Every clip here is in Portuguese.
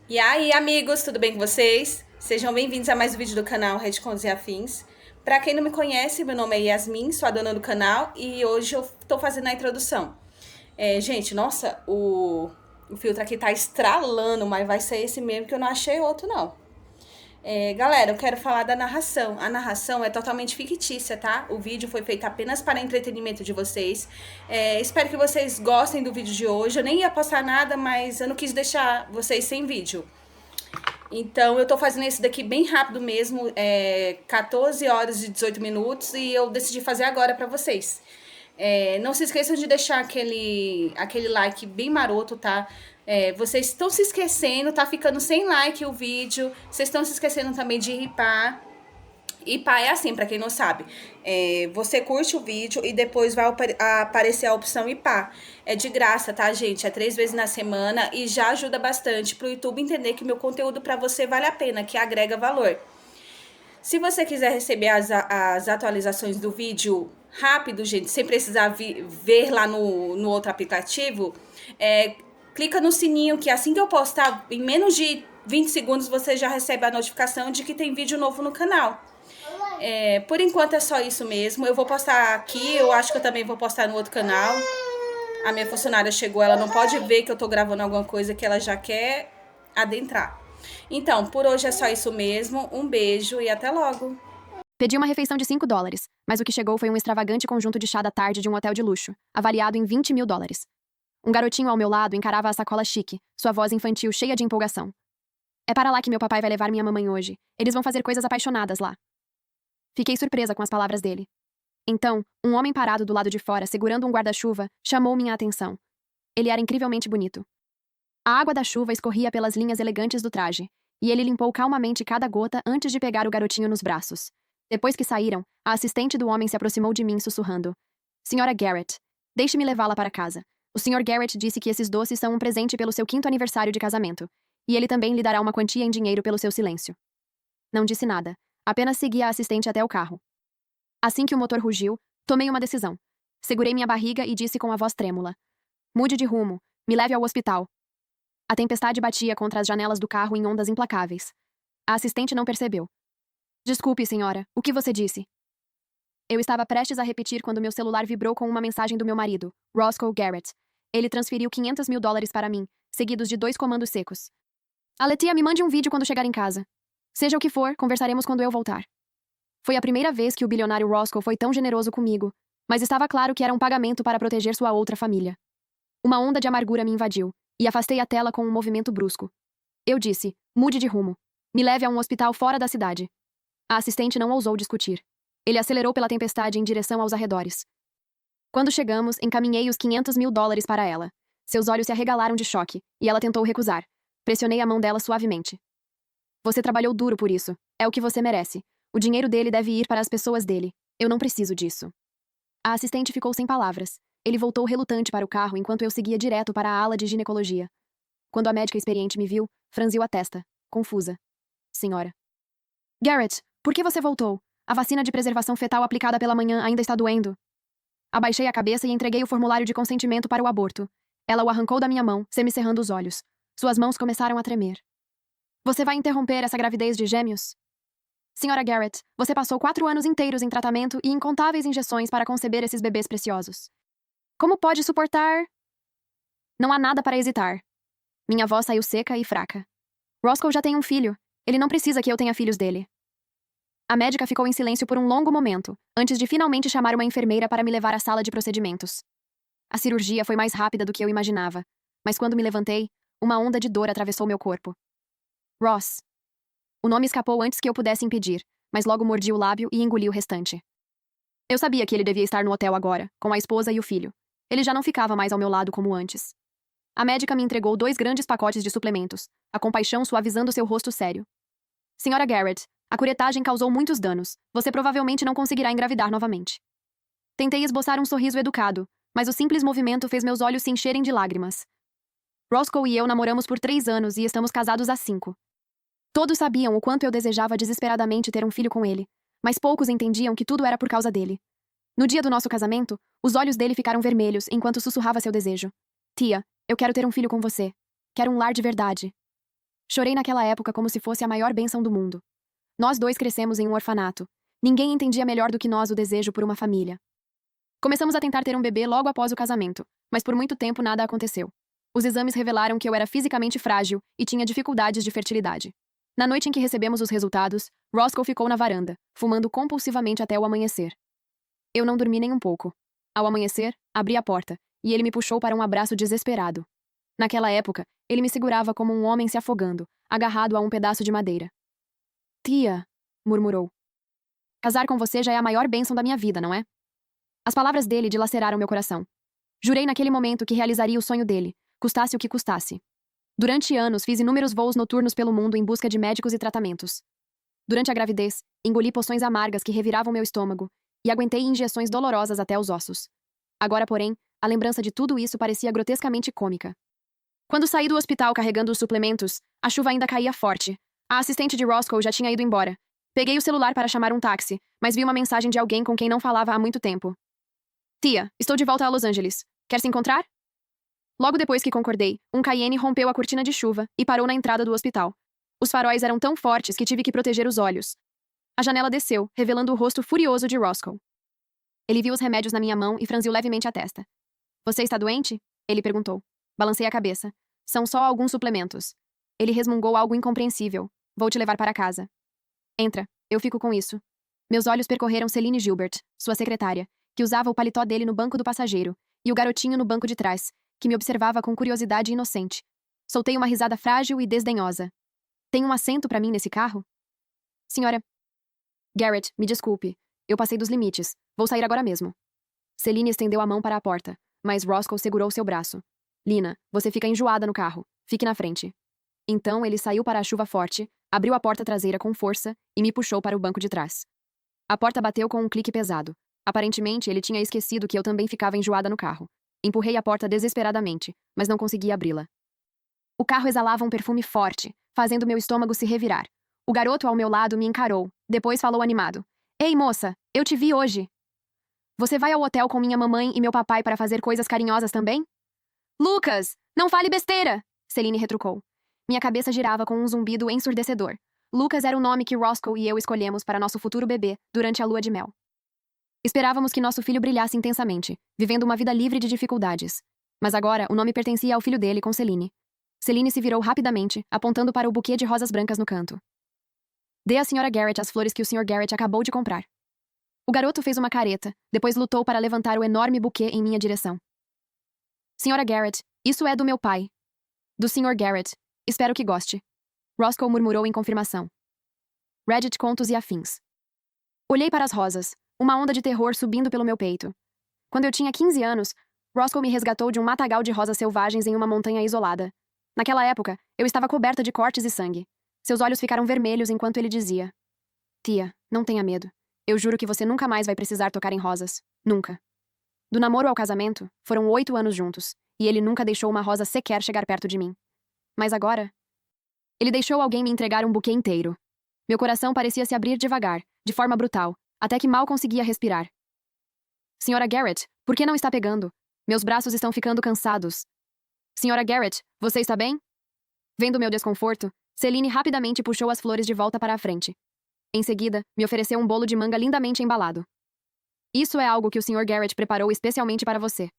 E aí, amigos, tudo bem com vocês? Sejam bem-vindos a mais um vídeo do canal Red Contos e Afins. Pra quem não me conhece, meu nome é Yasmin, sou a dona do canal e hoje eu tô fazendo a introdução. Gente, nossa, o filtro aqui tá estralando, mas vai ser esse mesmo que eu não achei outro, não. Galera, eu quero falar da narração. A narração é totalmente fictícia, tá? O vídeo foi feito apenas para entretenimento de vocês. Espero que vocês gostem do vídeo de hoje. Eu nem ia postar nada, mas eu não quis deixar vocês sem vídeo. Então, eu tô fazendo esse daqui bem rápido mesmo, 14 horas e 18 minutos, e eu decidi fazer agora pra vocês. Não se esqueçam de deixar aquele like bem maroto, tá? Vocês estão se esquecendo, tá ficando sem like o vídeo, vocês estão se esquecendo também de ripar. E pá, é assim, pra quem não sabe. Você curte o vídeo e depois vai aparecer a opção IPA. É de graça, tá, gente? É 3 vezes na semana e já ajuda bastante pro YouTube entender que meu conteúdo pra você vale a pena, que agrega valor. Se você quiser receber as atualizações do vídeo rápido, gente, sem precisar ver lá no outro aplicativo, clica no sininho que assim que eu postar, em menos de 20 segundos, você já recebe a notificação de que tem vídeo novo no canal. Por enquanto é só isso mesmo. Eu vou postar aqui, eu acho que eu também vou postar no outro canal. A minha funcionária chegou, ela não pode ver que eu tô gravando alguma coisa que ela já quer adentrar. Então, por hoje é só isso mesmo. Um beijo e até logo. Pedi uma refeição de $5, mas o que chegou foi um extravagante conjunto de chá da tarde de um hotel de luxo, avaliado em $20.000. Um garotinho ao meu lado encarava a sacola chique, sua voz infantil cheia de empolgação. É para lá que meu papai vai levar minha mamãe hoje. Eles vão fazer coisas apaixonadas lá. Fiquei surpresa com as palavras dele. Então, um homem parado do lado de fora, segurando um guarda-chuva, chamou minha atenção. Ele era incrivelmente bonito. A água da chuva escorria pelas linhas elegantes do traje, e ele limpou calmamente cada gota antes de pegar o garotinho nos braços. Depois que saíram, a assistente do homem se aproximou de mim sussurrando. Senhora Garrett, deixe-me levá-la para casa. O Sr. Garrett disse que esses doces são um presente pelo seu 5º aniversário de casamento, e ele também lhe dará uma quantia em dinheiro pelo seu silêncio. Não disse nada, apenas segui a assistente até o carro. Assim que o motor rugiu, tomei uma decisão. Segurei minha barriga e disse com a voz trêmula. Mude de rumo, me leve ao hospital. A tempestade batia contra as janelas do carro em ondas implacáveis. A assistente não percebeu. Desculpe, senhora, o que você disse? Eu estava prestes a repetir quando meu celular vibrou com uma mensagem do meu marido, Roscoe Garrett. Ele transferiu $500.000 para mim, seguidos de 2 comandos secos. Aletia, me mande um vídeo quando chegar em casa. Seja o que for, conversaremos quando eu voltar. Foi a primeira vez que o bilionário Roscoe foi tão generoso comigo, mas estava claro que era um pagamento para proteger sua outra família. Uma onda de amargura me invadiu, e afastei a tela com um movimento brusco. Eu disse, mude de rumo. Me leve a um hospital fora da cidade. A assistente não ousou discutir. Ele acelerou pela tempestade em direção aos arredores. Quando chegamos, encaminhei os $500.000 para ela. Seus olhos se arregalaram de choque, e ela tentou recusar. Pressionei a mão dela suavemente. Você trabalhou duro por isso. É o que você merece. O dinheiro dele deve ir para as pessoas dele. Eu não preciso disso. A assistente ficou sem palavras. Ele voltou relutante para o carro enquanto eu seguia direto para a ala de ginecologia. Quando a médica experiente me viu, franziu a testa, confusa. Senhora. Garrett, por que você voltou? A vacina de preservação fetal aplicada pela manhã ainda está doendo. Abaixei a cabeça e entreguei o formulário de consentimento para o aborto. Ela o arrancou da minha mão, semicerrando os olhos. Suas mãos começaram a tremer. Você vai interromper essa gravidez de gêmeos? Senhora Garrett, você passou 4 anos inteiros em tratamento e incontáveis injeções para conceber esses bebês preciosos. Como pode suportar? Não há nada para hesitar. Minha voz saiu seca e fraca. Roscoe já tem um filho. Ele não precisa que eu tenha filhos dele. A médica ficou em silêncio por um longo momento, antes de finalmente chamar uma enfermeira para me levar à sala de procedimentos. A cirurgia foi mais rápida do que eu imaginava, mas quando me levantei, uma onda de dor atravessou meu corpo. Ross. O nome escapou antes que eu pudesse impedir, mas logo mordi o lábio e engoli o restante. Eu sabia que ele devia estar no hotel agora, com a esposa e o filho. Ele já não ficava mais ao meu lado como antes. A médica me entregou 2 grandes pacotes de suplementos, a compaixão suavizando seu rosto sério. Senhora Garrett, a curetagem causou muitos danos. Você provavelmente não conseguirá engravidar novamente. Tentei esboçar um sorriso educado, mas o simples movimento fez meus olhos se encherem de lágrimas. Roscoe e eu namoramos por 3 anos e estamos casados há 5. Todos sabiam o quanto eu desejava desesperadamente ter um filho com ele, mas poucos entendiam que tudo era por causa dele. No dia do nosso casamento, os olhos dele ficaram vermelhos enquanto sussurrava seu desejo. Tia, eu quero ter um filho com você. Quero um lar de verdade. Chorei naquela época como se fosse a maior bênção do mundo. Nós dois crescemos em um orfanato. Ninguém entendia melhor do que nós o desejo por uma família. Começamos a tentar ter um bebê logo após o casamento, mas por muito tempo nada aconteceu. Os exames revelaram que eu era fisicamente frágil e tinha dificuldades de fertilidade. Na noite em que recebemos os resultados, Roscoe ficou na varanda, fumando compulsivamente até o amanhecer. Eu não dormi nem um pouco. Ao amanhecer, abri a porta, e ele me puxou para um abraço desesperado. Naquela época, ele me segurava como um homem se afogando, agarrado a um pedaço de madeira. Tia, murmurou. Casar com você já é a maior bênção da minha vida, não é? As palavras dele dilaceraram meu coração. Jurei naquele momento que realizaria o sonho dele, custasse o que custasse. Durante anos, fiz inúmeros voos noturnos pelo mundo em busca de médicos e tratamentos. Durante a gravidez, engoli poções amargas que reviravam meu estômago e aguentei injeções dolorosas até os ossos. Agora, porém, a lembrança de tudo isso parecia grotescamente cômica. Quando saí do hospital carregando os suplementos, a chuva ainda caía forte. A assistente de Roscoe já tinha ido embora. Peguei o celular para chamar um táxi, mas vi uma mensagem de alguém com quem não falava há muito tempo. Tia, estou de volta a Los Angeles. Quer se encontrar? Logo depois que concordei, um Cayenne rompeu a cortina de chuva e parou na entrada do hospital. Os faróis eram tão fortes que tive que proteger os olhos. A janela desceu, revelando o rosto furioso de Roscoe. Ele viu os remédios na minha mão e franziu levemente a testa. Você está doente? Ele perguntou. Balancei a cabeça. São só alguns suplementos. Ele resmungou algo incompreensível. Vou te levar para casa. Entra, eu fico com isso. Meus olhos percorreram Celine Gilbert, sua secretária, que usava o paletó dele no banco do passageiro, e o garotinho no banco de trás, que me observava com curiosidade inocente. Soltei uma risada frágil e desdenhosa. Tem um assento para mim nesse carro? Senhora Garrett, me desculpe. Eu passei dos limites. Vou sair agora mesmo. Celine estendeu a mão para a porta, mas Roscoe segurou seu braço. Lina, você fica enjoada no carro. Fique na frente. Então ele saiu para a chuva forte, abriu a porta traseira com força e me puxou para o banco de trás. A porta bateu com um clique pesado. Aparentemente, ele tinha esquecido que eu também ficava enjoada no carro. Empurrei a porta desesperadamente, mas não consegui abri-la. O carro exalava um perfume forte, fazendo meu estômago se revirar. O garoto ao meu lado me encarou, depois falou animado. Ei, moça, eu te vi hoje. Você vai ao hotel com minha mamãe e meu papai para fazer coisas carinhosas também? Lucas, não fale besteira! Celine retrucou. Minha cabeça girava com um zumbido ensurdecedor. Lucas era o nome que Roscoe e eu escolhemos para nosso futuro bebê durante a lua de mel. Esperávamos que nosso filho brilhasse intensamente, vivendo uma vida livre de dificuldades. Mas agora, o nome pertencia ao filho dele com Celine. Celine se virou rapidamente, apontando para o buquê de rosas brancas no canto. Dê à Sra. Garrett as flores que o Sr. Garrett acabou de comprar. O garoto fez uma careta, depois lutou para levantar o enorme buquê em minha direção. Sra. Garrett, isso é do meu pai. Do Sr. Garrett. Espero que goste. Roscoe murmurou em confirmação. Reddit Contos e Afins. Olhei para as rosas, uma onda de terror subindo pelo meu peito. Quando eu tinha 15 anos, Roscoe me resgatou de um matagal de rosas selvagens em uma montanha isolada. Naquela época, eu estava coberta de cortes e sangue. Seus olhos ficaram vermelhos enquanto ele dizia: Tia, não tenha medo. Eu juro que você nunca mais vai precisar tocar em rosas. Nunca. Do namoro ao casamento, foram 8 anos juntos, e ele nunca deixou uma rosa sequer chegar perto de mim. Mas agora... Ele deixou alguém me entregar um buquê inteiro. Meu coração parecia se abrir devagar, de forma brutal, até que mal conseguia respirar. Sra. Garrett, por que não está pegando? Meus braços estão ficando cansados. Sra. Garrett, você está bem? Vendo meu desconforto, Celine rapidamente puxou as flores de volta para a frente. Em seguida, me ofereceu um bolo de manga lindamente embalado. Isso é algo que o Sr. Garrett preparou especialmente para você.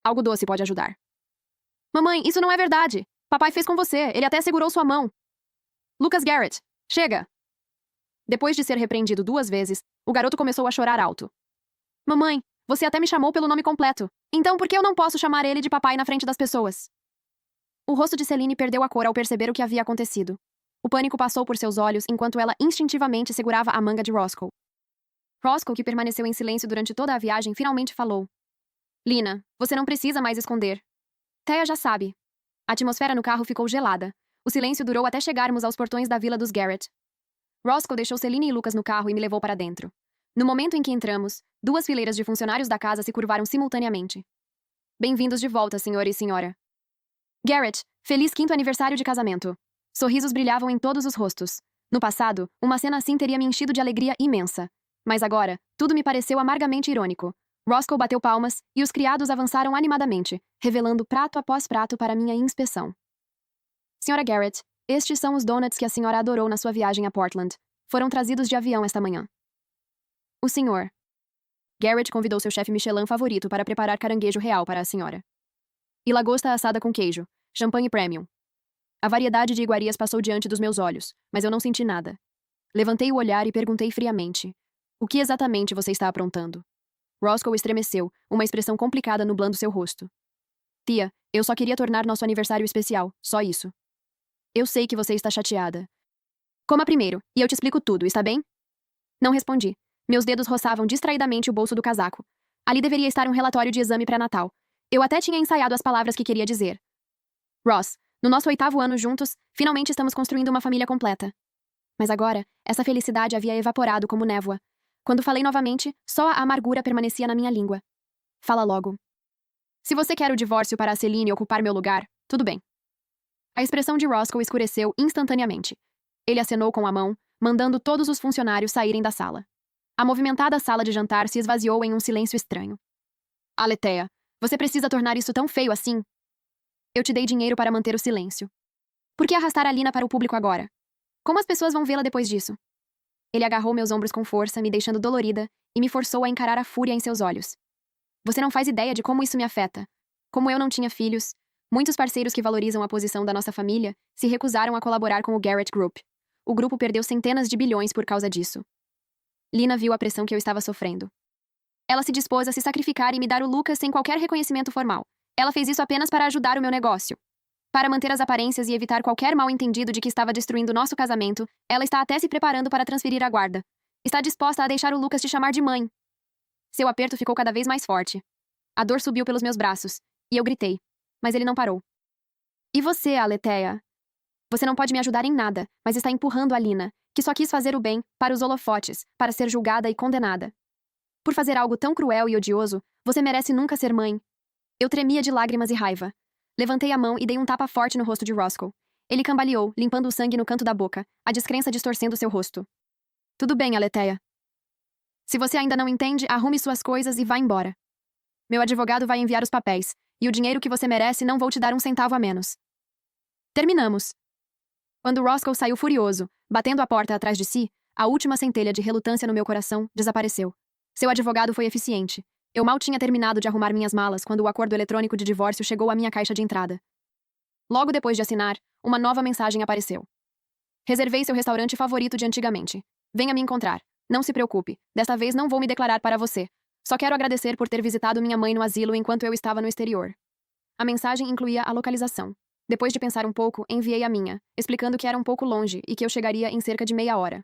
Algo doce pode ajudar. Mamãe, isso não é verdade! Papai fez com você, ele até segurou sua mão. Lucas Garrett, chega! Depois de ser repreendido 2 vezes, o garoto começou a chorar alto. Mamãe, você até me chamou pelo nome completo. Então por que eu não posso chamar ele de papai na frente das pessoas? O rosto de Celine perdeu a cor ao perceber o que havia acontecido. O pânico passou por seus olhos enquanto ela instintivamente segurava a manga de Roscoe. Roscoe, que permaneceu em silêncio durante toda a viagem, finalmente falou. Lina, você não precisa mais esconder. Thea já sabe. A atmosfera no carro ficou gelada. O silêncio durou até chegarmos aos portões da vila dos Garrett. Roscoe deixou Celine e Lucas no carro e me levou para dentro. No momento em que entramos, 2 fileiras de funcionários da casa se curvaram simultaneamente. Bem-vindos de volta, senhor e senhora. Garrett, feliz 5º aniversário de casamento. Sorrisos brilhavam em todos os rostos. No passado, uma cena assim teria me enchido de alegria imensa. Mas agora, tudo me pareceu amargamente irônico. Roscoe bateu palmas e os criados avançaram animadamente, revelando prato após prato para minha inspeção. Sra. Garrett, Estes são os donuts que a senhora adorou na sua viagem a Portland. Foram trazidos de avião esta manhã. O senhor. Garrett convidou seu chefe Michelin favorito para preparar caranguejo real para a senhora. E lagosta assada com queijo, champanhe premium. A variedade de iguarias passou diante dos meus olhos, mas eu não senti nada. Levantei o olhar e perguntei friamente: o que exatamente você está aprontando? Roscoe estremeceu, uma expressão complicada nublando seu rosto. Tia, eu só queria tornar nosso aniversário especial, só isso. Eu sei que você está chateada. Coma primeiro, e eu te explico tudo, está bem? Não respondi. Meus dedos roçavam distraidamente o bolso do casaco. Ali deveria estar um relatório de exame pré-natal. Eu até tinha ensaiado as palavras que queria dizer. Ross, no nosso 8º ano juntos, finalmente estamos construindo uma família completa. Mas agora, essa felicidade havia evaporado como névoa. Quando falei novamente, só a amargura permanecia na minha língua. Fala logo. Se você quer o divórcio para a Celine ocupar meu lugar, tudo bem. A expressão de Roscoe escureceu instantaneamente. Ele acenou com a mão, mandando todos os funcionários saírem da sala. A movimentada sala de jantar se esvaziou em um silêncio estranho. Aletheia, você precisa tornar isso tão feio assim? Eu te dei dinheiro para manter o silêncio. Por que arrastar a Lina para o público agora? Como as pessoas vão vê-la depois disso? Ele agarrou meus ombros com força, me deixando dolorida, e me forçou a encarar a fúria em seus olhos. Você não faz ideia de como isso me afeta. Como eu não tinha filhos, muitos parceiros que valorizam a posição da nossa família se recusaram a colaborar com o Garrett Group. O grupo perdeu centenas de bilhões por causa disso. Lina viu a pressão que eu estava sofrendo. Ela se dispôs a se sacrificar e me dar o Lucas sem qualquer reconhecimento formal. Ela fez isso apenas para ajudar o meu negócio. Para manter as aparências e evitar qualquer mal-entendido de que estava destruindo nosso casamento, ela está até se preparando para transferir a guarda. Está disposta a deixar o Lucas te chamar de mãe. Seu aperto ficou cada vez mais forte. A dor subiu pelos meus braços, e eu gritei. Mas ele não parou. E você, Aletheia? Você não pode me ajudar em nada, mas está empurrando a Lina, que só quis fazer o bem, para os holofotes, para ser julgada e condenada. Por fazer algo tão cruel e odioso, você merece nunca ser mãe. Eu tremia de lágrimas e raiva. Levantei a mão e dei um tapa forte no rosto de Roscoe. Ele cambaleou, limpando o sangue no canto da boca, a descrença distorcendo seu rosto. Tudo bem, Aletheia. Se você ainda não entende, arrume suas coisas e vá embora. Meu advogado vai enviar os papéis, e o dinheiro que você merece não vou te dar um centavo a menos. Terminamos. Quando Roscoe saiu furioso, batendo a porta atrás de si, a última centelha de relutância no meu coração desapareceu. Seu advogado foi eficiente. Eu mal tinha terminado de arrumar minhas malas quando o acordo eletrônico de divórcio chegou à minha caixa de entrada. Logo depois de assinar, uma nova mensagem apareceu. Reservei seu restaurante favorito de antigamente. Venha me encontrar. Não se preocupe, desta vez não vou me declarar para você. Só quero agradecer por ter visitado minha mãe no asilo enquanto eu estava no exterior. A mensagem incluía a localização. Depois de pensar um pouco, enviei a minha, explicando que era um pouco longe e que eu chegaria em cerca de meia hora.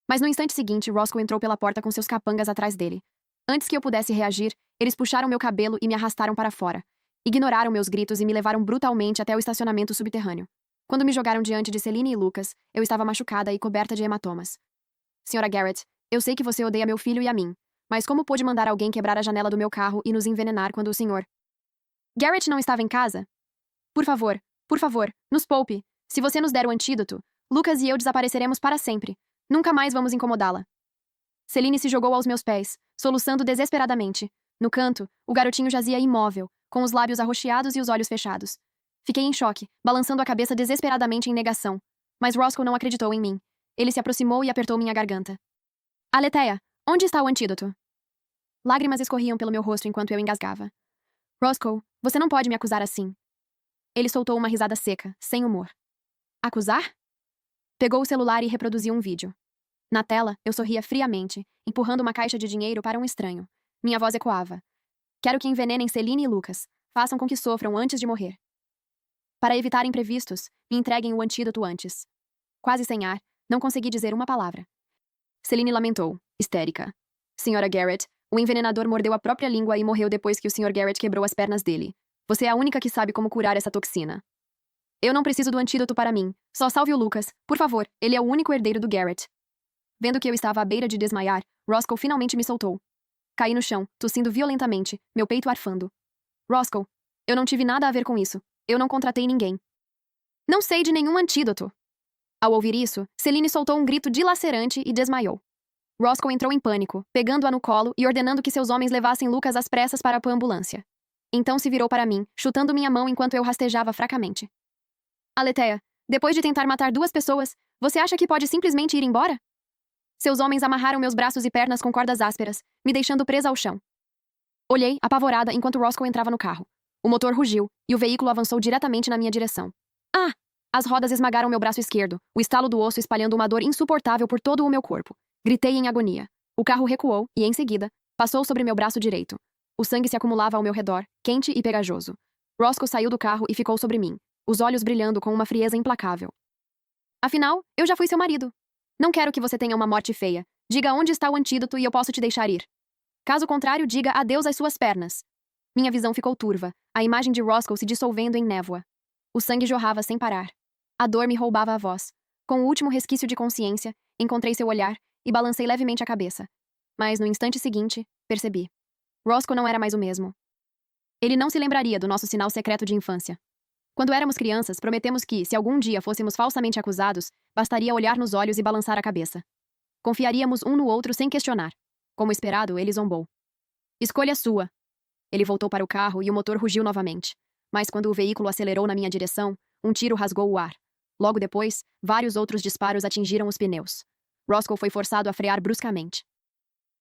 Mas no instante seguinte, Roscoe entrou pela porta com seus capangas atrás dele. Antes que eu pudesse reagir, eles puxaram meu cabelo e me arrastaram para fora. Ignoraram meus gritos e me levaram brutalmente até o estacionamento subterrâneo. Quando me jogaram diante de Celine e Lucas, eu estava machucada e coberta de hematomas. Senhora Garrett, eu sei que você odeia meu filho e a mim, mas como pôde mandar alguém quebrar a janela do meu carro e nos envenenar quando o senhor... Garrett não estava em casa? Por favor, nos poupe. Se você nos der o antídoto, Lucas e eu desapareceremos para sempre. Nunca mais vamos incomodá-la. Celine se jogou aos meus pés, soluçando desesperadamente. No canto, o garotinho jazia imóvel, com os lábios arroxeados e os olhos fechados. Fiquei em choque, balançando a cabeça desesperadamente em negação. Mas Roscoe não acreditou em mim. Ele se aproximou e apertou minha garganta. Aletheia, onde está o antídoto? Lágrimas escorriam pelo meu rosto enquanto eu engasgava. Roscoe, você não pode me acusar assim. Ele soltou uma risada seca, sem humor. Acusar? Pegou o celular e reproduziu um vídeo. Na tela, eu sorria friamente, empurrando uma caixa de dinheiro para um estranho. Minha voz ecoava. Quero que envenenem Celine e Lucas. Façam com que sofram antes de morrer. Para evitar imprevistos, me entreguem o antídoto antes. Quase sem ar, não consegui dizer uma palavra. Celine lamentou, histérica. Senhora Garrett, o envenenador mordeu a própria língua e morreu depois que o Sr. Garrett quebrou as pernas dele. Você é a única que sabe como curar essa toxina. Eu não preciso do antídoto para mim. Só salve o Lucas, por favor, ele é o único herdeiro do Garrett. Vendo que eu estava à beira de desmaiar, Roscoe finalmente me soltou. Caí no chão, tossindo violentamente, meu peito arfando. Roscoe, eu não tive nada a ver com isso. Eu não contratei ninguém. Não sei de nenhum antídoto. Ao ouvir isso, Celine soltou um grito dilacerante e desmaiou. Roscoe entrou em pânico, pegando-a no colo e ordenando que seus homens levassem Lucas às pressas para a ambulância. Então se virou para mim, chutando minha mão enquanto eu rastejava fracamente. Aletheia, Depois de tentar matar 2 pessoas, você acha que pode simplesmente ir embora? Seus homens amarraram meus braços e pernas com cordas ásperas, me deixando presa ao chão. Olhei, apavorada, enquanto Roscoe entrava no carro. O motor rugiu, e o veículo avançou diretamente na minha direção. Ah! As rodas esmagaram meu braço esquerdo, o estalo do osso espalhando uma dor insuportável por todo o meu corpo. Gritei em agonia. O carro recuou e, em seguida, passou sobre meu braço direito. O sangue se acumulava ao meu redor, quente e pegajoso. Roscoe saiu do carro e ficou sobre mim, os olhos brilhando com uma frieza implacável. Afinal, eu já fui seu marido. Não quero que você tenha uma morte feia. Diga onde está o antídoto e eu posso te deixar ir. Caso contrário, diga adeus às suas pernas. Minha visão ficou turva, a imagem de Roscoe se dissolvendo em névoa. O sangue jorrava sem parar. A dor me roubava a voz. Com o último resquício de consciência, encontrei seu olhar e balancei levemente a cabeça. Mas, no instante seguinte, percebi. Roscoe não era mais o mesmo. Ele não se lembraria do nosso sinal secreto de infância. Quando éramos crianças, prometemos que, se algum dia fôssemos falsamente acusados, bastaria olhar nos olhos e balançar a cabeça. Confiaríamos um no outro sem questionar. Como esperado, ele zombou. Escolha sua. Ele voltou para o carro e o motor rugiu novamente. Mas quando o veículo acelerou na minha direção, um tiro rasgou o ar. Logo depois, vários outros disparos atingiram os pneus. Roscoe foi forçado a frear bruscamente.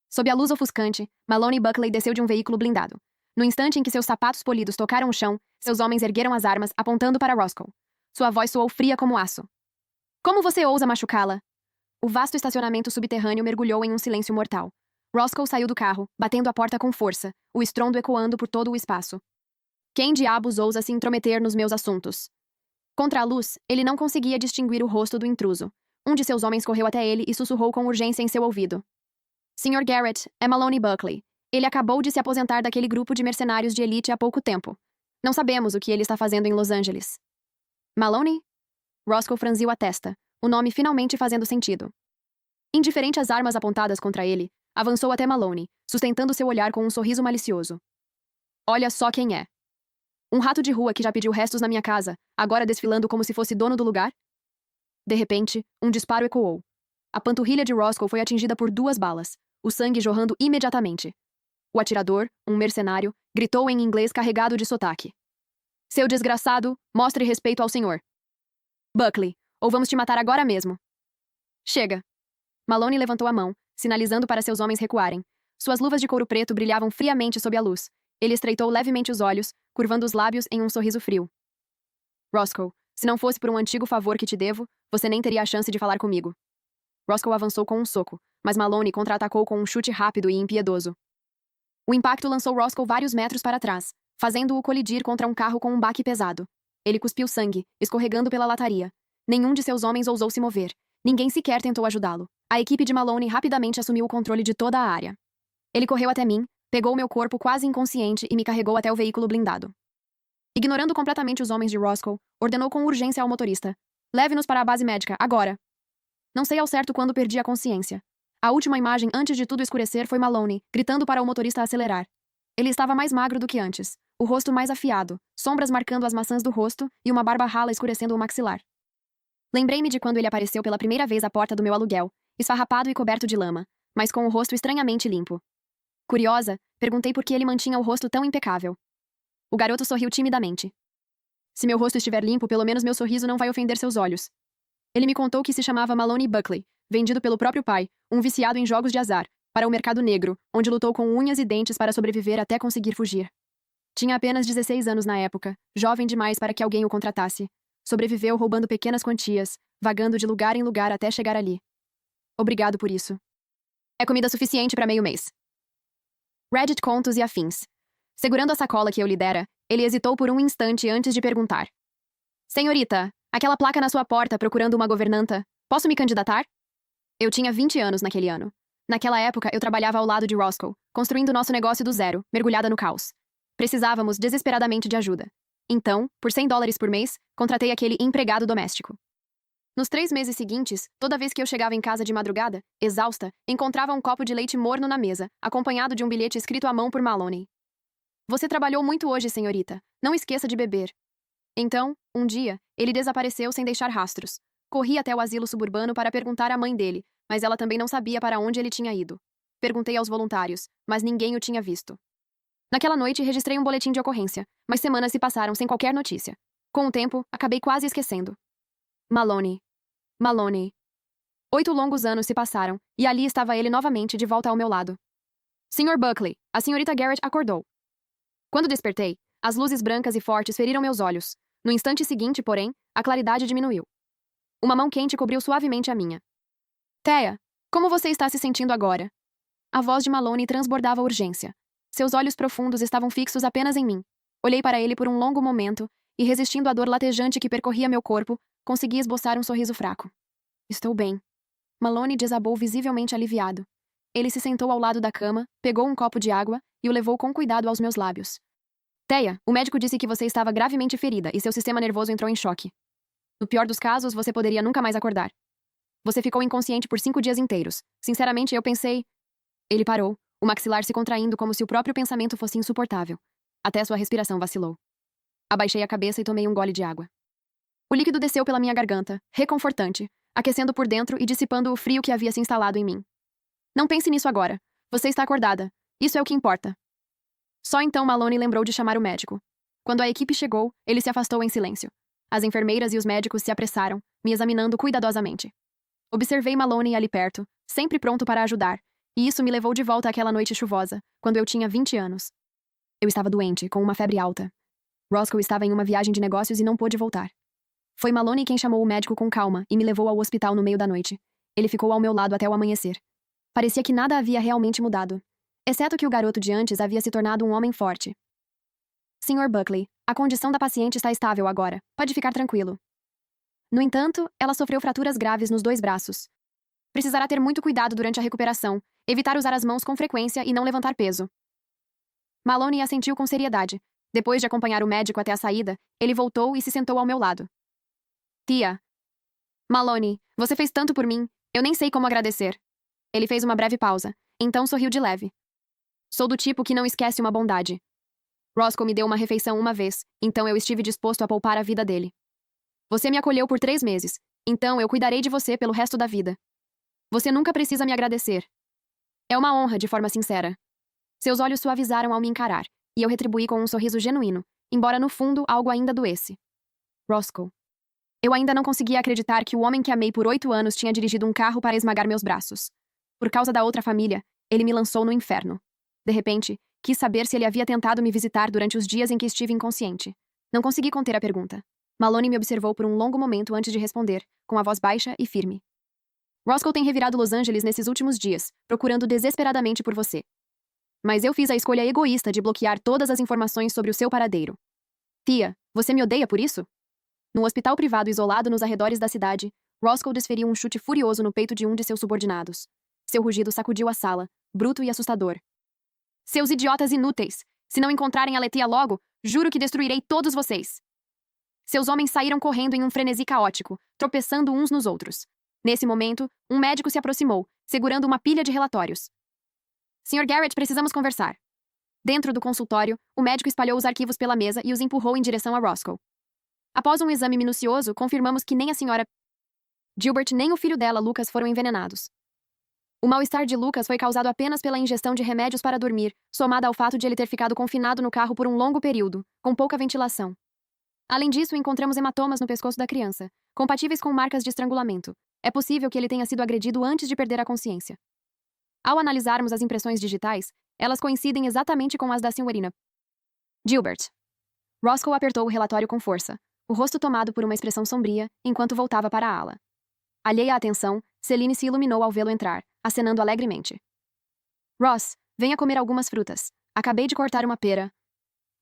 Sob a luz ofuscante, Maloney Buckley desceu de um veículo blindado. No instante em que seus sapatos polidos tocaram o chão, seus homens ergueram as armas, apontando para Roscoe. Sua voz soou fria como aço. Como você ousa machucá-la? O vasto estacionamento subterrâneo mergulhou em um silêncio mortal. Roscoe saiu do carro, batendo a porta com força, o estrondo ecoando por todo o espaço. Quem diabos ousa se intrometer nos meus assuntos? Contra a luz, ele não conseguia distinguir o rosto do intruso. Um de seus homens correu até ele e sussurrou com urgência em seu ouvido. Sr. Garrett, é Maloney Buckley. Ele acabou de se aposentar daquele grupo de mercenários de elite há pouco tempo. Não sabemos o que ele está fazendo em Los Angeles. Maloney? Roscoe franziu a testa, o nome finalmente fazendo sentido. Indiferente às armas apontadas contra ele, avançou até Maloney, sustentando seu olhar com um sorriso malicioso. Olha só quem é. Um rato de rua que já pediu restos na minha casa, agora desfilando como se fosse dono do lugar? De repente, um disparo ecoou. A panturrilha de Roscoe foi atingida por 2 balas, o sangue jorrando imediatamente. O atirador, um mercenário, gritou em inglês carregado de sotaque. Seu desgraçado, mostre respeito ao senhor. Buckley, ou vamos te matar agora mesmo. Chega. Maloney levantou a mão, sinalizando para seus homens recuarem. Suas luvas de couro preto brilhavam friamente sob a luz. Ele estreitou levemente os olhos, curvando os lábios em um sorriso frio. Roscoe, se não fosse por um antigo favor que te devo, você nem teria a chance de falar comigo. Roscoe avançou com um soco, mas Maloney contra-atacou com um chute rápido e impiedoso. O impacto lançou Roscoe vários metros para trás, fazendo-o colidir contra um carro com um baque pesado. Ele cuspiu sangue, escorregando pela lataria. Nenhum de seus homens ousou se mover. Ninguém sequer tentou ajudá-lo. A equipe de Maloney rapidamente assumiu o controle de toda a área. Ele correu até mim, pegou meu corpo quase inconsciente e me carregou até o veículo blindado. Ignorando completamente os homens de Roscoe, ordenou com urgência ao motorista. Leve-nos para a base médica, agora. Não sei ao certo quando perdi a consciência. A última imagem antes de tudo escurecer foi Maloney, gritando para o motorista acelerar. Ele estava mais magro do que antes, o rosto mais afiado, sombras marcando as maçãs do rosto e uma barba rala escurecendo o maxilar. Lembrei-me de quando ele apareceu pela primeira vez à porta do meu aluguel, esfarrapado e coberto de lama, mas com o rosto estranhamente limpo. Curiosa, perguntei por que ele mantinha o rosto tão impecável. O garoto sorriu timidamente. Se meu rosto estiver limpo, pelo menos meu sorriso não vai ofender seus olhos. Ele me contou que se chamava Maloney Buckley, vendido pelo próprio pai, um viciado em jogos de azar, para o mercado negro, onde lutou com unhas e dentes para sobreviver até conseguir fugir. Tinha apenas 16 anos na época, jovem demais para que alguém o contratasse. Sobreviveu roubando pequenas quantias, vagando de lugar em lugar até chegar ali. Obrigado por isso. É comida suficiente para meio mês. Reddit Contos e Afins. Segurando a sacola que eu lhe dera, ele hesitou por um instante antes de perguntar. Senhorita, aquela placa na sua porta procurando uma governanta, posso me candidatar? Eu tinha 20 anos naquele ano. Naquela época, eu trabalhava ao lado de Roscoe, construindo nosso negócio do zero, mergulhada no caos. Precisávamos desesperadamente de ajuda. Então, por $100 por mês, contratei aquele empregado doméstico. Nos 3 meses seguintes, toda vez que eu chegava em casa de madrugada, exausta, encontrava um copo de leite morno na mesa, acompanhado de um bilhete escrito à mão por Maloney. Você trabalhou muito hoje, senhorita. Não esqueça de beber. Então, um dia, ele desapareceu sem deixar rastros. Corri até o asilo suburbano para perguntar à mãe dele, mas ela também não sabia para onde ele tinha ido. Perguntei aos voluntários, mas ninguém o tinha visto. Naquela noite, registrei um boletim de ocorrência, mas semanas se passaram sem qualquer notícia. Com o tempo, acabei quase esquecendo. Maloney. Maloney. 8 longos anos se passaram, e ali estava ele novamente de volta ao meu lado. Sr. Buckley, a senhorita Garrett acordou. Quando despertei, as luzes brancas e fortes feriram meus olhos. No instante seguinte, porém, a claridade diminuiu. Uma mão quente cobriu suavemente a minha. Thea, como você está se sentindo agora? A voz de Maloney transbordava urgência. Seus olhos profundos estavam fixos apenas em mim. Olhei para ele por um longo momento, e resistindo à dor latejante que percorria meu corpo, consegui esboçar um sorriso fraco. Estou bem. Maloney desabou visivelmente aliviado. Ele se sentou ao lado da cama, pegou um copo de água e o levou com cuidado aos meus lábios. Thea, o médico disse que você estava gravemente ferida e seu sistema nervoso entrou em choque. No pior dos casos, você poderia nunca mais acordar. Você ficou inconsciente por 5 dias inteiros. Sinceramente, eu pensei... Ele parou, o maxilar se contraindo como se o próprio pensamento fosse insuportável. Até sua respiração vacilou. Abaixei a cabeça e tomei um gole de água. O líquido desceu pela minha garganta, reconfortante, aquecendo por dentro e dissipando o frio que havia se instalado em mim. Não pense nisso agora. Você está acordada. Isso é o que importa. Só então Maloney lembrou de chamar o médico. Quando a equipe chegou, ele se afastou em silêncio. As enfermeiras e os médicos se apressaram, me examinando cuidadosamente. Observei Maloney ali perto, sempre pronto para ajudar, e isso me levou de volta àquela noite chuvosa, quando eu tinha 20 anos. Eu estava doente, com uma febre alta. Roscoe estava em uma viagem de negócios e não pôde voltar. Foi Maloney quem chamou o médico com calma e me levou ao hospital no meio da noite. Ele ficou ao meu lado até o amanhecer. Parecia que nada havia realmente mudado, exceto que o garoto de antes havia se tornado um homem forte. Sr. Buckley, a condição da paciente está estável agora. Pode ficar tranquilo. No entanto, ela sofreu fraturas graves nos 2 braços. Precisará ter muito cuidado durante a recuperação, evitar usar as mãos com frequência e não levantar peso. Maloney assentiu com seriedade. Depois de acompanhar o médico até a saída, ele voltou e se sentou ao meu lado. Tia. Maloney, você fez tanto por mim, eu nem sei como agradecer. Ele fez uma breve pausa, então sorriu de leve. Sou do tipo que não esquece uma bondade. Roscoe me deu uma refeição uma vez, então eu estive disposto a poupar a vida dele. Você me acolheu por 3 meses, então eu cuidarei de você pelo resto da vida. Você nunca precisa me agradecer. É uma honra, de forma sincera. Seus olhos suavizaram ao me encarar, e eu retribuí com um sorriso genuíno, embora no fundo algo ainda doesse. Roscoe. Eu ainda não conseguia acreditar que o homem que amei por 8 anos tinha dirigido um carro para esmagar meus braços. Por causa da outra família, ele me lançou no inferno. De repente, quis saber se ele havia tentado me visitar durante os dias em que estive inconsciente. Não consegui conter a pergunta. Maloney me observou por um longo momento antes de responder, com a voz baixa e firme. Roscoe tem revirado Los Angeles nesses últimos dias, procurando desesperadamente por você. Mas eu fiz a escolha egoísta de bloquear todas as informações sobre o seu paradeiro. Tia, você me odeia por isso? Num hospital privado isolado nos arredores da cidade, Roscoe desferiu um chute furioso no peito de um de seus subordinados. Seu rugido sacudiu a sala, bruto e assustador. Seus idiotas inúteis! Se não encontrarem a Letia logo, juro que destruirei todos vocês! Seus homens saíram correndo em um frenesi caótico, tropeçando uns nos outros. Nesse momento, um médico se aproximou, segurando uma pilha de relatórios. Sr. Garrett, precisamos conversar. Dentro do consultório, o médico espalhou os arquivos pela mesa e os empurrou em direção a Roscoe. Após um exame minucioso, confirmamos que nem a Sra. Gilbert nem o filho dela, Lucas, foram envenenados. O mal-estar de Lucas foi causado apenas pela ingestão de remédios para dormir, somada ao fato de ele ter ficado confinado no carro por um longo período, com pouca ventilação. Além disso, encontramos hematomas no pescoço da criança, compatíveis com marcas de estrangulamento. É possível que ele tenha sido agredido antes de perder a consciência. Ao analisarmos as impressões digitais, elas coincidem exatamente com as da Sra. Gilbert. Roscoe apertou o relatório com força, o rosto tomado por uma expressão sombria, enquanto voltava para a ala. Alheia à atenção, Celine se iluminou ao vê-lo entrar, acenando alegremente. Ross, venha comer algumas frutas. Acabei de cortar uma pera.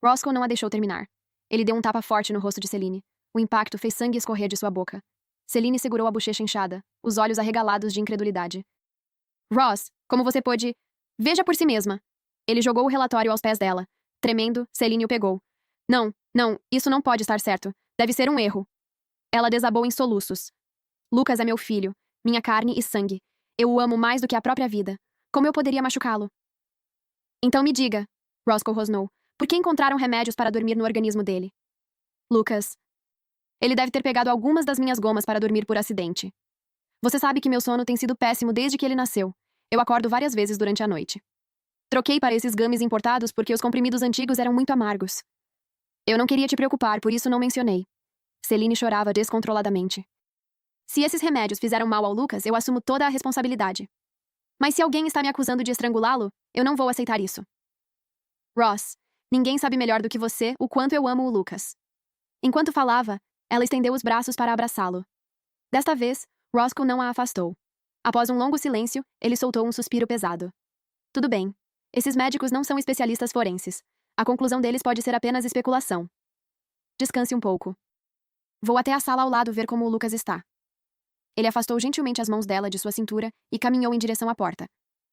Roscoe não a deixou terminar. Ele deu um tapa forte no rosto de Celine. O impacto fez sangue escorrer de sua boca. Celine segurou a bochecha inchada, os olhos arregalados de incredulidade. Ross, como você pôde... Veja por si mesma. Ele jogou o relatório aos pés dela. Tremendo, Celine o pegou. Não, isso não pode estar certo. Deve ser um erro. Ela desabou em soluços. Lucas é meu filho, minha carne e sangue. Eu o amo mais do que a própria vida. Como eu poderia machucá-lo? Então me diga, Roscoe rosnou, por que encontraram remédios para dormir no organismo dele? Lucas. Ele deve ter pegado algumas das minhas gomas para dormir por acidente. Você sabe que meu sono tem sido péssimo desde que ele nasceu. Eu acordo várias vezes durante a noite. Troquei para esses gummies importados porque os comprimidos antigos eram muito amargos. Eu não queria te preocupar, por isso não mencionei. Celine chorava descontroladamente. Se esses remédios fizeram mal ao Lucas, eu assumo toda a responsabilidade. Mas se alguém está me acusando de estrangulá-lo, eu não vou aceitar isso. Ross, ninguém sabe melhor do que você o quanto eu amo o Lucas. Enquanto falava, ela estendeu os braços para abraçá-lo. Desta vez, Roscoe não a afastou. Após um longo silêncio, ele soltou um suspiro pesado. Tudo bem. Esses médicos não são especialistas forenses. A conclusão deles pode ser apenas especulação. Descanse um pouco. Vou até a sala ao lado ver como o Lucas está. Ele afastou gentilmente as mãos dela de sua cintura e caminhou em direção à porta.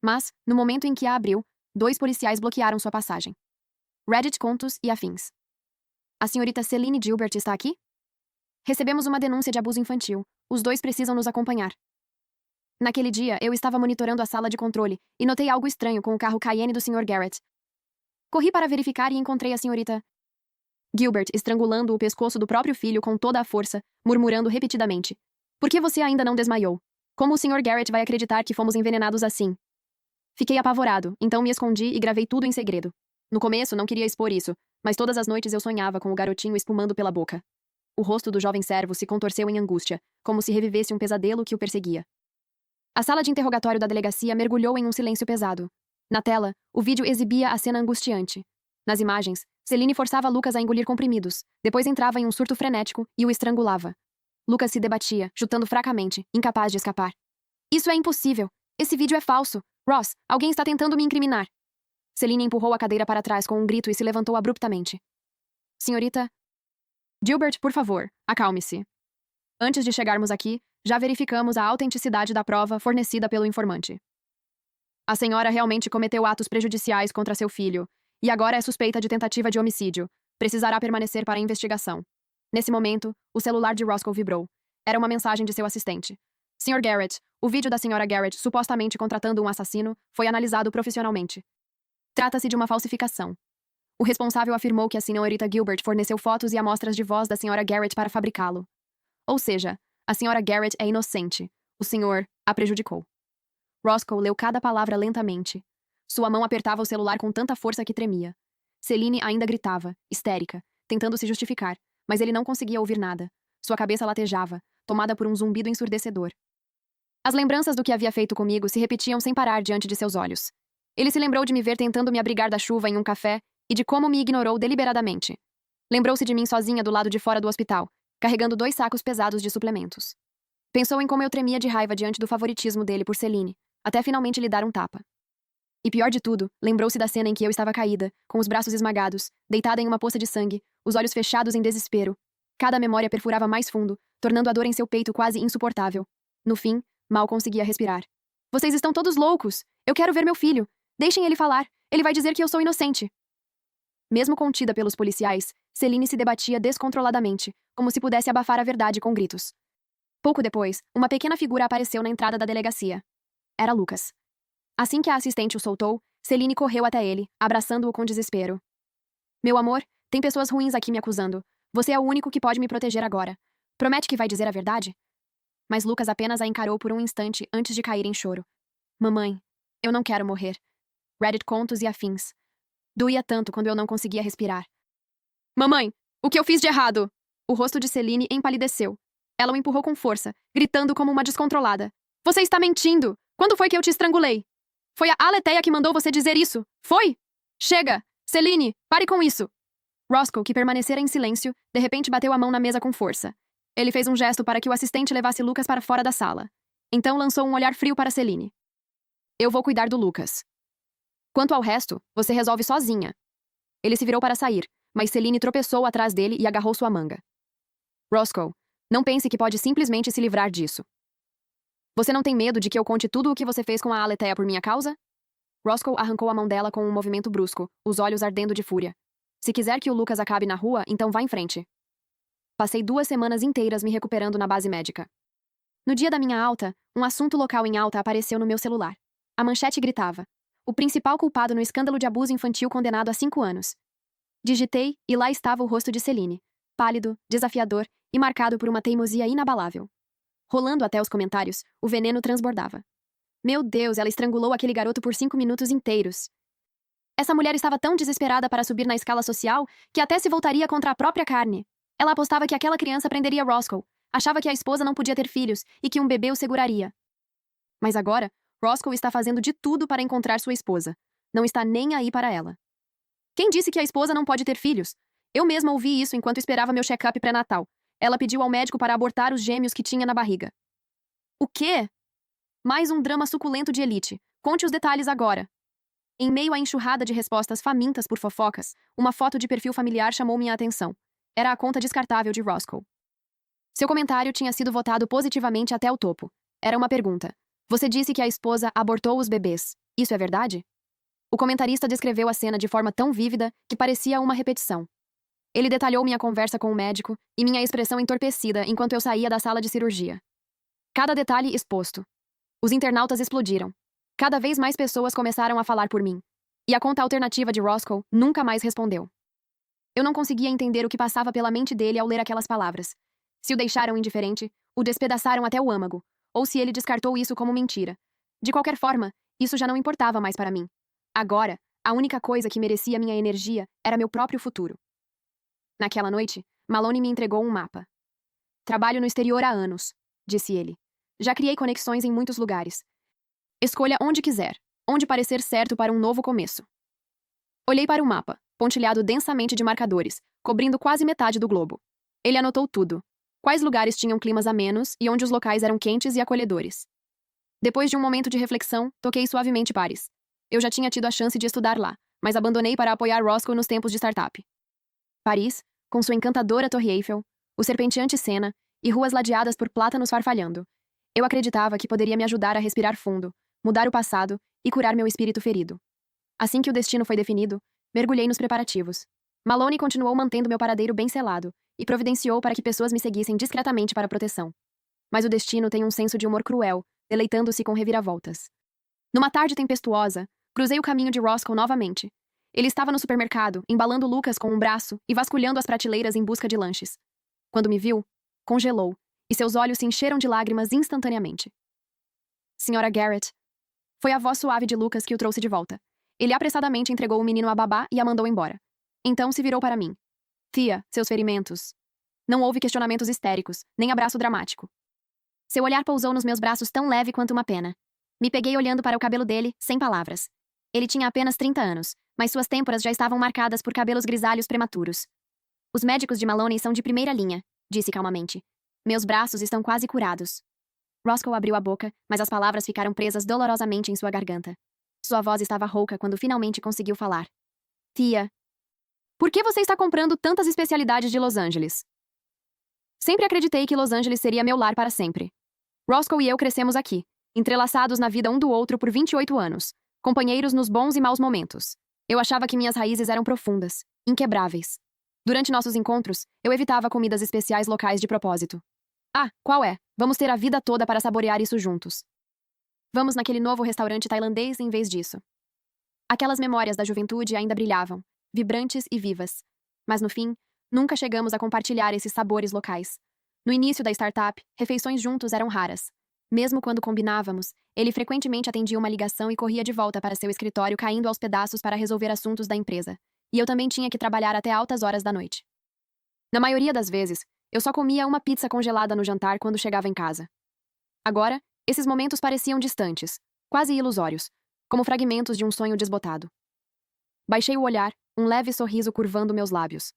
Mas, no momento em que a abriu, 2 policiais bloquearam sua passagem. Reddit Contos e afins. A senhorita Celine Gilbert está aqui? Recebemos uma denúncia de abuso infantil. Os 2 precisam nos acompanhar. Naquele dia, eu estava monitorando a sala de controle e notei algo estranho com o carro Cayenne do Sr. Garrett. Corri para verificar e encontrei a senhorita Gilbert estrangulando o pescoço do próprio filho com toda a força, murmurando repetidamente. Por que você ainda não desmaiou? Como o Sr. Garrett vai acreditar que fomos envenenados assim? Fiquei apavorado, então me escondi e gravei tudo em segredo. No começo, não queria expor isso, mas todas as noites eu sonhava com o garotinho espumando pela boca. O rosto do jovem servo se contorceu em angústia, como se revivesse um pesadelo que o perseguia. A sala de interrogatório da delegacia mergulhou em um silêncio pesado. Na tela, o vídeo exibia a cena angustiante. Nas imagens, Celine forçava Lucas a engolir comprimidos, depois entrava em um surto frenético e o estrangulava. Lucas se debatia, chutando fracamente, incapaz de escapar. Isso é impossível! Esse vídeo é falso! Ross, alguém está tentando me incriminar! Celine empurrou a cadeira para trás com um grito e se levantou abruptamente. Senhorita Gilbert, por favor, acalme-se. Antes de chegarmos aqui, já verificamos a autenticidade da prova fornecida pelo informante. A senhora realmente cometeu atos prejudiciais contra seu filho, e agora é suspeita de tentativa de homicídio. Precisará permanecer para a investigação. Nesse momento, o celular de Roscoe vibrou. Era uma mensagem de seu assistente. Sr. Garrett, o vídeo da Sra. Garrett supostamente contratando um assassino foi analisado profissionalmente. Trata-se de uma falsificação. O responsável afirmou que a senhorita Gilbert forneceu fotos e amostras de voz da Sra. Garrett para fabricá-lo. Ou seja, a Sra. Garrett é inocente. O senhor a prejudicou. Roscoe leu cada palavra lentamente. Sua mão apertava o celular com tanta força que tremia. Celine ainda gritava, histérica, tentando se justificar, mas ele não conseguia ouvir nada. Sua cabeça latejava, tomada por um zumbido ensurdecedor. As lembranças do que havia feito comigo se repetiam sem parar diante de seus olhos. Ele se lembrou de me ver tentando me abrigar da chuva em um café e de como me ignorou deliberadamente. Lembrou-se de mim sozinha do lado de fora do hospital, carregando 2 sacos pesados de suplementos. Pensou em como eu tremia de raiva diante do favoritismo dele por Celine, até finalmente lhe dar um tapa. E pior de tudo, lembrou-se da cena em que eu estava caída, com os braços esmagados, deitada em uma poça de sangue, os olhos fechados em desespero. Cada memória perfurava mais fundo, tornando a dor em seu peito quase insuportável. No fim, mal conseguia respirar. Vocês estão todos loucos! Eu quero ver meu filho! Deixem ele falar! Ele vai dizer que eu sou inocente! Mesmo contida pelos policiais, Celine se debatia descontroladamente, como se pudesse abafar a verdade com gritos. Pouco depois, uma pequena figura apareceu na entrada da delegacia. Era Lucas. Assim que a assistente o soltou, Celine correu até ele, abraçando-o com desespero. Meu amor, tem pessoas ruins aqui me acusando. Você é o único que pode me proteger agora. Promete que vai dizer a verdade? Mas Lucas apenas a encarou por um instante antes de cair em choro. Mamãe, eu não quero morrer. Reddit Contos e afins. Doía tanto quando eu não conseguia respirar. Mamãe, o que eu fiz de errado? O rosto de Celine empalideceu. Ela o empurrou com força, gritando como uma descontrolada. Você está mentindo! Quando foi que eu te estrangulei? Foi a Aletheia que mandou você dizer isso? Foi? Chega! Celine, pare com isso! Roscoe, que permanecera em silêncio, de repente bateu a mão na mesa com força. Ele fez um gesto para que o assistente levasse Lucas para fora da sala. Então lançou um olhar frio para Celine. Eu vou cuidar do Lucas. Quanto ao resto, você resolve sozinha. Ele se virou para sair, mas Celine tropeçou atrás dele e agarrou sua manga. Roscoe, não pense que pode simplesmente se livrar disso. Você não tem medo de que eu conte tudo o que você fez com a Aletheia por minha causa? Roscoe arrancou a mão dela com um movimento brusco, os olhos ardendo de fúria. Se quiser que o Lucas acabe na rua, então vá em frente. Passei 2 semanas inteiras me recuperando na base médica. No dia da minha alta, um assunto local em alta apareceu no meu celular. A manchete gritava: o principal culpado no escândalo de abuso infantil condenado a 5 anos. Digitei, e lá estava o rosto de Celine, pálido, desafiador e marcado por uma teimosia inabalável. Rolando até os comentários, o veneno transbordava. Meu Deus, ela estrangulou aquele garoto por 5 minutos inteiros. Essa mulher estava tão desesperada para subir na escala social que até se voltaria contra a própria carne. Ela apostava que aquela criança prenderia Roscoe, Achava que a esposa não podia ter filhos e que um bebê o seguraria. Mas agora, Roscoe está fazendo de tudo para encontrar sua esposa. Não está nem aí para ela. Quem disse que a esposa não pode ter filhos? Eu mesma ouvi isso enquanto esperava meu check-up pré-natal. Ela pediu ao médico para abortar os gêmeos que tinha na barriga. O quê? Mais um drama suculento de elite. Conte os detalhes agora. Em meio à enxurrada de respostas famintas por fofocas, uma foto de perfil familiar chamou minha atenção. Era a conta descartável de Roscoe. Seu comentário tinha sido votado positivamente até o topo. Era uma pergunta. Você disse que a esposa abortou os bebês. Isso é verdade? O comentarista descreveu a cena de forma tão vívida que parecia uma repetição. Ele detalhou minha conversa com o médico e minha expressão entorpecida enquanto eu saía da sala de cirurgia. Cada detalhe exposto. Os internautas explodiram. Cada vez mais pessoas começaram a falar por mim. E a conta alternativa de Roscoe nunca mais respondeu. Eu não conseguia entender o que passava pela mente dele ao ler aquelas palavras. Se o deixaram indiferente, o despedaçaram até o âmago, ou se ele descartou isso como mentira. De qualquer forma, isso já não importava mais para mim. Agora, a única coisa que merecia minha energia era meu próprio futuro. Naquela noite, Maloney me entregou um mapa. Trabalho no exterior há anos, disse ele. Já criei conexões em muitos lugares. Escolha onde quiser, onde parecer certo para um novo começo. Olhei para o mapa, pontilhado densamente de marcadores, cobrindo quase metade do globo. Ele anotou tudo. Quais lugares tinham climas amenos e onde os locais eram quentes e acolhedores. Depois de um momento de reflexão, toquei suavemente Paris. Eu já tinha tido a chance de estudar lá, mas abandonei para apoiar Roscoe nos tempos de startup. Paris, com sua encantadora Torre Eiffel, o serpenteante Sena e ruas ladeadas por plátanos farfalhando. Eu acreditava que poderia me ajudar a respirar fundo, mudar o passado e curar meu espírito ferido. Assim que o destino foi definido, mergulhei nos preparativos. Maloney continuou mantendo meu paradeiro bem selado e providenciou para que pessoas me seguissem discretamente para proteção. Mas o destino tem um senso de humor cruel, deleitando-se com reviravoltas. Numa tarde tempestuosa, cruzei o caminho de Roscoe novamente. Ele estava no supermercado, embalando Lucas com um braço e vasculhando as prateleiras em busca de lanches. Quando me viu, congelou, e seus olhos se encheram de lágrimas instantaneamente. Senhora Garrett. Foi a voz suave de Lucas que o trouxe de volta. Ele apressadamente entregou o menino à babá e a mandou embora. Então se virou para mim. Tia, seus ferimentos. Não houve questionamentos histéricos, nem abraço dramático. Seu olhar pousou nos meus braços tão leve quanto uma pena. Me peguei olhando para o cabelo dele, sem palavras. Ele tinha apenas 30 anos, mas suas têmporas já estavam marcadas por cabelos grisalhos prematuros. Os médicos de Maloney são de primeira linha, disse calmamente. Meus braços estão quase curados. Roscoe abriu a boca, mas as palavras ficaram presas dolorosamente em sua garganta. Sua voz estava rouca quando finalmente conseguiu falar. Tia. Por que você está comprando tantas especialidades de Los Angeles? Sempre acreditei que Los Angeles seria meu lar para sempre. Roscoe e eu crescemos aqui, entrelaçados na vida um do outro por 28 anos, companheiros nos bons e maus momentos. Eu achava que minhas raízes eram profundas, inquebráveis. Durante nossos encontros, eu evitava comidas especiais locais de propósito. Ah, qual é? Vamos ter a vida toda para saborear isso juntos. Vamos naquele novo restaurante tailandês em vez disso. Aquelas memórias da juventude ainda brilhavam, vibrantes e vivas. Mas no fim, nunca chegamos a compartilhar esses sabores locais. No início da startup, refeições juntos eram raras. Mesmo quando combinávamos, ele frequentemente atendia uma ligação e corria de volta para seu escritório caindo aos pedaços para resolver assuntos da empresa. E eu também tinha que trabalhar até altas horas da noite. Na maioria das vezes, eu só comia uma pizza congelada no jantar quando chegava em casa. Agora, esses momentos pareciam distantes, quase ilusórios, como fragmentos de um sonho desbotado. Baixei o olhar, um leve sorriso curvando meus lábios.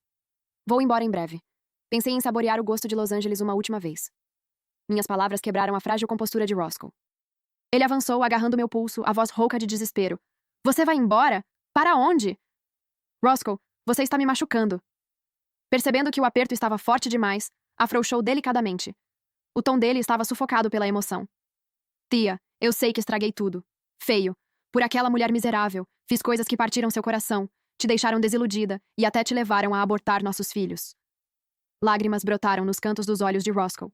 Vou embora em breve. Pensei em saborear o gosto de Los Angeles uma última vez. Minhas palavras quebraram a frágil compostura de Roscoe. Ele avançou, agarrando meu pulso, a voz rouca de desespero. Você vai embora? Para onde? Roscoe, você está me machucando. Percebendo que o aperto estava forte demais, afrouxou delicadamente. O tom dele estava sufocado pela emoção. Tia, eu sei que estraguei tudo. Feio. Por aquela mulher miserável, fiz coisas que partiram seu coração, te deixaram desiludida e até te levaram a abortar nossos filhos. Lágrimas brotaram nos cantos dos olhos de Roscoe.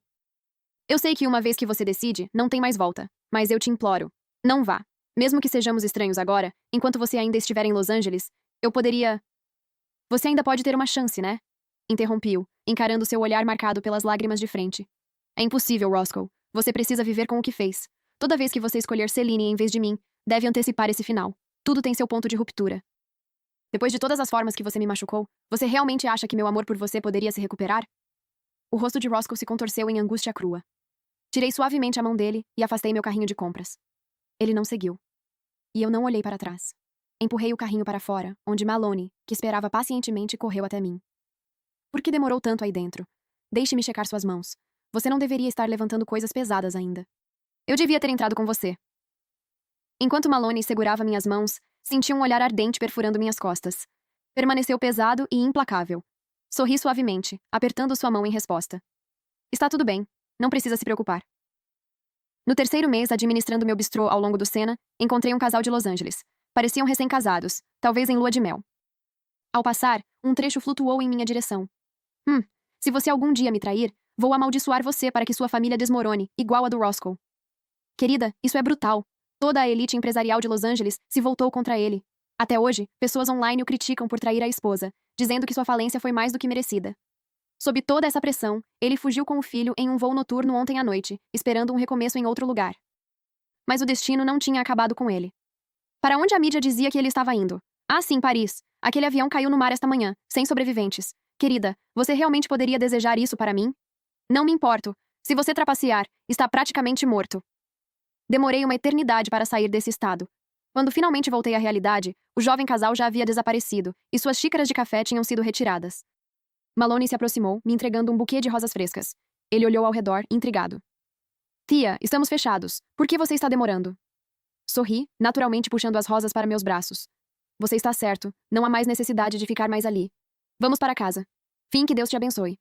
Eu sei que uma vez que você decide, não tem mais volta, mas eu te imploro, não vá. Mesmo que sejamos estranhos agora, enquanto você ainda estiver em Los Angeles, eu poderia... Você ainda pode ter uma chance, né? Interrompi-o, encarando seu olhar marcado pelas lágrimas de frente. É impossível, Roscoe. Você precisa viver com o que fez. Toda vez que você escolher Celine em vez de mim, deve antecipar esse final. Tudo tem seu ponto de ruptura. Depois de todas as formas que você me machucou, você realmente acha que meu amor por você poderia se recuperar? O rosto de Roscoe se contorceu em angústia crua. Tirei suavemente a mão dele e afastei meu carrinho de compras. Ele não seguiu. E eu não olhei para trás. Empurrei o carrinho para fora, onde Maloney, que esperava pacientemente, correu até mim. Por que demorou tanto aí dentro? Deixe-me checar suas mãos. Você não deveria estar levantando coisas pesadas ainda. Eu devia ter entrado com você. Enquanto Maloney segurava minhas mãos, senti um olhar ardente perfurando minhas costas. Permaneceu pesado e implacável. Sorri suavemente, apertando sua mão em resposta. Está tudo bem. Não precisa se preocupar. No terceiro mês, administrando meu bistrô ao longo do Sena, encontrei um casal de Los Angeles. Pareciam recém-casados, talvez em lua de mel. Ao passar, um trecho flutuou em minha direção. Se você algum dia me trair, vou amaldiçoar você para que sua família desmorone, igual a do Roscoe. Querida, isso é brutal. Toda a elite empresarial de Los Angeles se voltou contra ele. Até hoje, pessoas online o criticam por trair a esposa, dizendo que sua falência foi mais do que merecida. Sob toda essa pressão, ele fugiu com o filho em um voo noturno ontem à noite, esperando um recomeço em outro lugar. Mas o destino não tinha acabado com ele. Para onde a mídia dizia que ele estava indo? Ah, sim, Paris. Aquele avião caiu no mar esta manhã, sem sobreviventes. Querida, você realmente poderia desejar isso para mim? Não me importo. Se você trapacear, está praticamente morto. Demorei uma eternidade para sair desse estado. Quando finalmente voltei à realidade, o jovem casal já havia desaparecido e suas xícaras de café tinham sido retiradas. Maloney se aproximou, me entregando um buquê de rosas frescas. Ele olhou ao redor, intrigado. Tia, estamos fechados. Por que você está demorando? Sorri, naturalmente puxando as rosas para meus braços. Você está certo. Não há mais necessidade de ficar mais ali. Vamos para casa. Fim, que Deus te abençoe.